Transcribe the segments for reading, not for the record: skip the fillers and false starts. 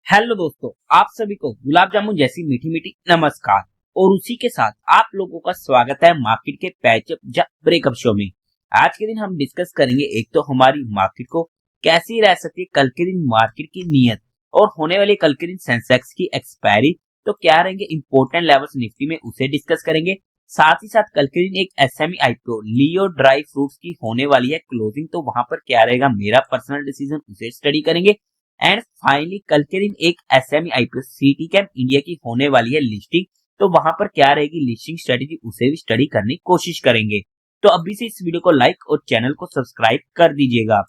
Hello दोस्तों, आप सभी को गुलाब जामुन जैसी मीठी मीठी नमस्कार। और उसी के साथ आप लोगों का स्वागत है मार्केट के पैचअप या ब्रेकअप शो में। आज के दिन हम डिस्कस करेंगे एक तो हमारी मार्केट को कैसी रह सकती है कल के दिन मार्केट की नीयत, और होने वाले कल के दिन सेंसेक्स की एक्सपायरी तो क्या रहेंगे इंपॉर्टेंट लेवल्स निफ्टी में, उसे डिस्कस करेंगे। साथ ही साथ कल के दिन एक एसएमई आईपीओ लियो ड्राई फ्रूट्स की होने वाली है क्लोजिंग, तो वहां पर क्या रहेगा मेरा पर्सनल डिसीजन, उसे स्टडी करेंगे। एंड फाइनली कल के दिन एक SME IPO city cap India की होने वाली है लिस्टिंग, तो वहां पर क्या रहेगी लिस्टिंग स्ट्रेटेजी, उसे भी स्टडी करने की कोशिश करेंगे। तो अभी से इस वीडियो को लाइक और चैनल को सब्सक्राइब कर दीजिएगा।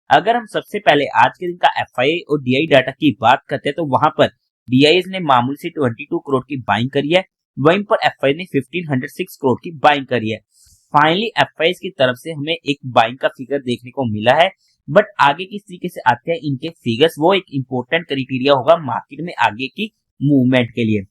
अगर हम सबसे पहले आज के दिन का एफआईआई और डीआई डाटा की बात करते हैं, तो वहां पर डीआईएस ने मामूली से 22 करोड़ की बाइंग करी है, वहीं पर एफआईआई ने 1506 करोड़ की बाइंग करी है। फाइनली एफआईआई की तरफ से हमें एक बाइंग का फिगर देखने को मिला है, बट आगे किस तरीके से आते हैं इनके फिगर्स, वो एक इंपॉर्टेंट क्राइटेरिया होगा मार्केट में आगे की मूवमेंट के लिए।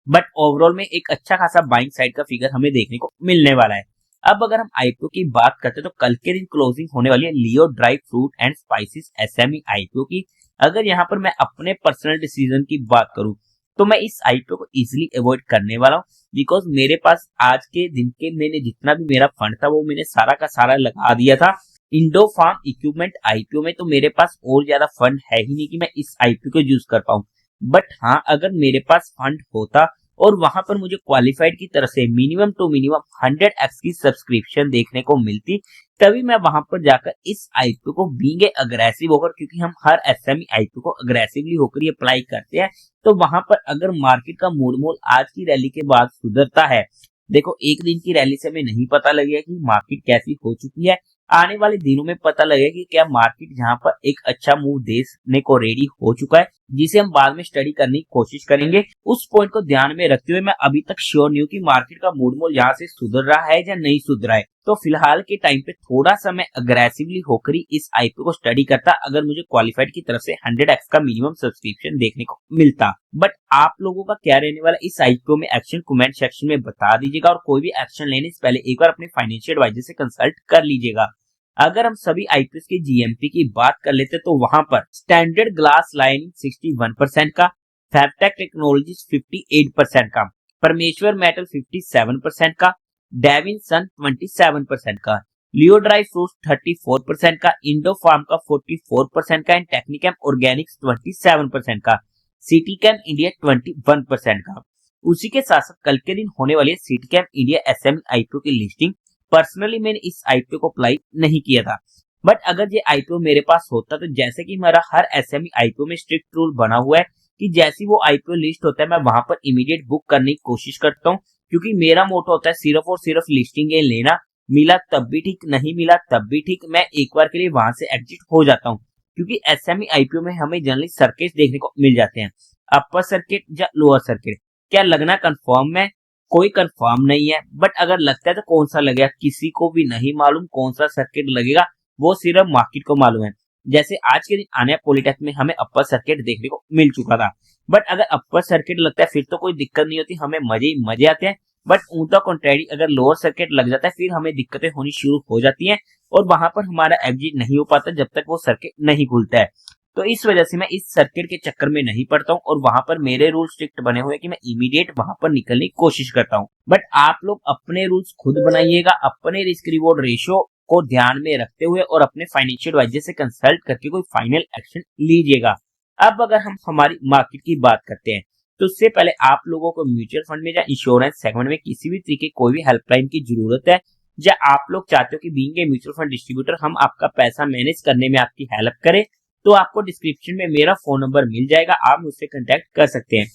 बट ओवरऑल में एक अच्छा खासा बाइंग साइड का फिगर हमें देखने को मिलने वाला है। अब अगर हम आईपीओ की बात करते हैं, तो कल के दिन क्लोजिंग होने वाली है Leo dry fruit and spices SME IPO की। अगर यहाँ पर मैं अपने पर्सनल डिसीजन की बात करूं, तो मैं इस आईपीओ को इजिली अवॉइड करने वाला हूँ, बिकॉज मेरे पास आज के दिन के मैंने जितना भी मेरा फंड था वो मैंने सारा का सारा लगा दिया था इंडो फार्म इक्विपमेंट आईपीओ में। तो मेरे पास और ज्यादा फंड है ही नहीं कि मैं इस आईपीओ को यूज कर पाऊं। बट हाँ, अगर मेरे पास फंड होता और वहां पर मुझे क्वालिफाइड की तरफ से मिनिमम टू मिनिमम 100x की सब्सक्रिप्शन देखने को मिलती, तभी मैं वहां पर जाकर इस आईपीओ को बीइंग अग्रेसिव होकर, क्योंकि हम हर एसएमई आईपीओ को अग्रेसिवली होकर ये अप्लाई करते हैं, तो वहां पर अगर मार्केट का मूड मोल आज की रैली के बाद सुधरता है, देखो एक दिन की रैली से हमें नहीं पता लगेगा कि मार्केट कैसी हो चुकी है, आने वाले दिनों में पता लगेगा कि क्या मार्केट जहां पर एक अच्छा मूव देने को रेडी हो चुका है, जिसे हम बाद में स्टडी करने की कोशिश करेंगे। उस पॉइंट को ध्यान में रखते हुए मैं अभी तक श्योर नहीं हूँ कि मार्केट का मूड मोल यहाँ से सुधर रहा है या नहीं सुधर रहा है। तो फिलहाल के टाइम पे थोड़ा सा मैं अग्रेसिवली होकर ही इस आईपीओ को स्टडी करता, अगर मुझे क्वालिफाइड की तरफ से 100x का मिनिमम सब्सक्रिप्शन देखने को मिलता। बट आप लोगों का क्या रहने वाला इस आईपीओ में एक्शन, कमेंट सेक्शन में बता दीजिएगा, और कोई भी एक्शन लेने से पहले एक बार अपने फाइनेंशियल एडवाइजर से कंसल्ट कर लीजिएगा। अगर हम सभी आईपीएस के जीएमपी की बात कर लेते, तो वहां पर स्टैंडर्ड ग्लास लाइनिंग 61% का, फैबटेक टेक्नोलॉजीज 58% का, परमेश्वर मेटल 57% का, डेविनसन 27% का, लियो ड्राई फ्रूट्स 34% का, इंडो फार्म का 44% का, एंड टेक्निकम ऑर्गेनिक्स 27% का, सिटी कैम इंडिया 21% का। उसी के साथ साथ कल के दिन होने वाली Citichem India SME IPO की लिस्टिंग, पर्सनली मैंने इस आईपीओ को अप्लाई नहीं किया था, बट अगर ये आईपीओ मेरे पास होता, तो जैसे कि मेरा हर एसएमई आईपीओ में स्ट्रिक्ट रूल बना हुआ है कि जैसी वो आईपीओ लिस्ट होता है मैं वहां पर इमीडिएट बुक करने की कोशिश करता हूँ, क्योंकि मेरा मोटो होता है सिर्फ और सिर्फ लिस्टिंग गेन लेना, मिला तब भी ठीक, नहीं मिला तब भी ठीक, मैं एक बार के लिए वहां से एग्जिट हो जाता हूँ। क्योंकि एसएमई आईपीओ में हमें जनरली सर्किट देखने को मिल जाते हैं, अपर सर्किट या लोअर सर्किट। क्या लगना कंफर्म है? कोई कंफर्म नहीं है, बट अगर लगता है तो कौन सा लगेगा किसी को भी नहीं मालूम, कौन सा सर्किट लगेगा वो सिर्फ मार्केट को मालूम है। जैसे आज के दिन आने पॉलिटेक में हमें अपर सर्किट देखने को मिल चुका था, बट अगर अपर सर्किट लगता है फिर तो कोई दिक्कत नहीं होती, हमें मजे ही मजे आते हैं। बट ऊंटा कॉन्ट्रेरी अगर लोअर सर्किट लग जाता है फिर हमें दिक्कतें होनी शुरू हो जाती हैं, और वहां पर हमारा एग्जिट नहीं हो पाता जब तक वो सर्किट नहीं खुलता है। तो इस वजह से मैं इस सर्किट के चक्कर में नहीं पड़ता हूँ, और वहां पर मेरे रूल स्ट्रिक्ट बने हुए हैं कि मैं इमीडिएट वहां पर निकलने की कोशिश करता हूँ। बट आप लोग अपने रूल्स खुद बनाइएगा, अपने रिस्क रिवॉर्ड रेशियो को ध्यान में रखते हुए, और अपने फाइनेंशियल एडवाइजर से कंसल्ट करके कोई फाइनल एक्शन लीजिएगा। अब अगर हम हमारी मार्केट की बात करते हैं, तो उससे पहले आप लोगों को म्यूचुअल फंड में या इंश्योरेंस सेगमेंट में किसी भी तरीके कोई भी हेल्पलाइन की जरूरत है, या आप लोग चाहते हो कि being a mutual fund distributor हम आपका पैसा मैनेज करने में आपकी हेल्प करें, तो आपको डिस्क्रिप्शन में मेरा फोन नंबर मिल जाएगा, आप मुझसे कांटेक्ट कर सकते हैं।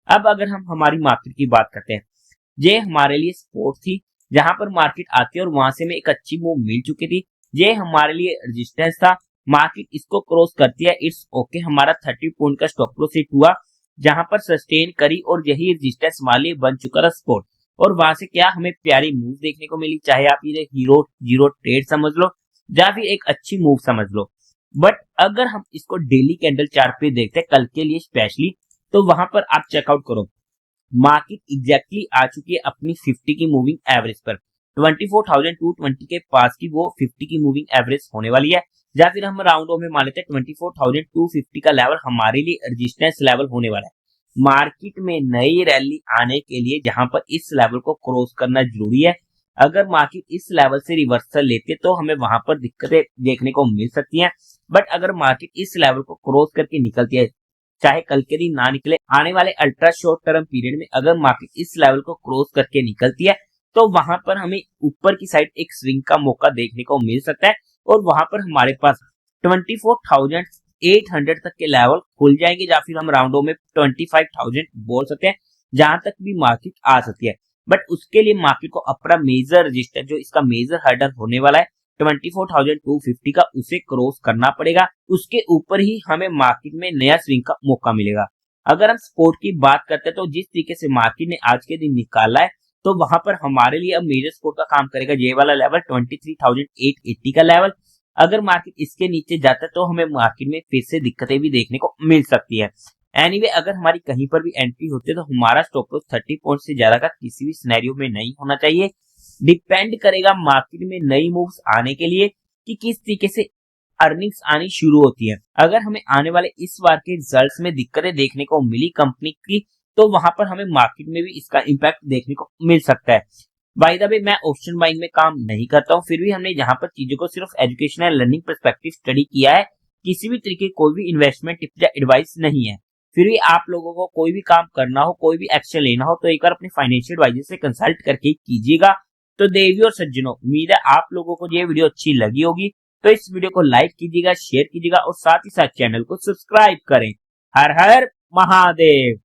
अब अगर हम हमारी मार्केट की बात करते हैं, ये हमारे लिए स्पोर्ट थी, जहां पर मार्केट आती है और वहां से में एक अच्छी मूव मिल चुकी थी। ये हमारे लिए रेजिस्टेंस था, मार्केट इसको क्रॉस करती है, इट्स ओके, हमारा 30 पॉइंट का स्टॉप लॉस हिट हुआ, जहां पर सस्टेन करी, और यही रेजिस्टेंस हमारे लिए बन चुका था सपोर्ट। और वहां से क्या हमें प्यारी मूव देखने को मिली, चाहे आप ये हीरो जीरो ट्रेड समझ लो या फिर एक अच्छी मूव समझ लो। बट अगर हम इसको डेली कैंडल चार्ट पे देखते हैं कल के लिए स्पेशली, तो वहां पर आप चेकआउट करो, मार्केट एग्जैक्टली आ चुकी है अपनी 50 की मूविंग एवरेज पर। 24,220 के पास की वो 50 की मूविंग एवरेज होने वाली है, या फिर हम राउंड ऑफ में मान लेते हैं 24,250 का लेवल हमारे लिए रेजिस्टेंस लेवल होने वाला है। मार्केट में नई रैली आने के लिए जहां पर इस लेवल को क्रॉस करना जरूरी है। अगर मार्केट इस लेवल से रिवर्सल लेते तो हमें वहां पर दिक्कतें देखने को मिल सकती हैं। बट अगर मार्केट इस लेवल को क्रॉस करके निकलती है, चाहे कल के दिन ना निकले, आने वाले अल्ट्रा शॉर्ट टर्म पीरियड में अगर मार्केट इस लेवल को क्रॉस करके निकलती है तो वहां पर हमें ऊपर की साइड एक स्विंग का मौका देखने को मिल सकता है और वहां पर हमारे पास 24,800 तक के लेवल खुल जाएंगे, या फिर हम राउंडों में 25,000 बोल सकते हैं, जहां तक भी मार्केट आ सकती है। बट उसके लिए मार्केट को अपना मेजर रजिस्टर, जो इसका मेजर हर्डल होने वाला है 24,250 का, उसे क्रॉस करना पड़ेगा। उसके ऊपर ही हमें मार्केट में नया स्विंग का मौका मिलेगा। अगर हम सपोर्ट की बात करते हैं तो जिस तरीके से मार्केट ने आज के दिन निकाला है, तो वहां पर हमारे लिए अब मेजर सपोर्ट का काम करेगा ये वाला लेवल 23,880 का लेवल। अगर मार्केट इसके नीचे जाता है तो हमें मार्केट में फिर से दिक्कतें भी देखने को मिल सकती है। एनीवे, अगर हमारी कहीं पर भी एंट्री होती है तो हमारा स्टॉप लॉस 30 पॉइंट से ज्यादा का किसी भी सिनेरियो में नहीं होना चाहिए। डिपेंड करेगा मार्केट में नई मूव्स आने के लिए कि किस तरीके से अर्निंग्स आनी शुरू होती है। अगर हमें आने वाले इस बार के रिजल्ट्स में दिक्कतें देखने को मिली कंपनी की, तो वहां पर हमें मार्केट में भी इसका इम्पैक्ट देखने को मिल सकता है। बाय द वे, मैं ऑप्शन बाइंग में काम नहीं करता हूँ, फिर भी हमने यहाँ पर चीजों को सिर्फ एजुकेशनल लर्निंग पर्सपेक्टिव स्टडी किया है। किसी भी तरीके कोई भी इन्वेस्टमेंट टिप्स या एडवाइस नहीं है। फिर भी आप लोगों को कोई भी काम करना हो, कोई भी एक्शन लेना हो, तो एक बार अपने फाइनेंशियल एडवाइजर से कंसल्ट करके कीजिएगा। तो देवी और सज्जनों, उम्मीद है आप लोगों को ये वीडियो अच्छी लगी होगी। तो इस वीडियो को लाइक कीजिएगा, शेयर कीजिएगा और साथ ही साथ चैनल को सब्सक्राइब करें। हर हर महादेव।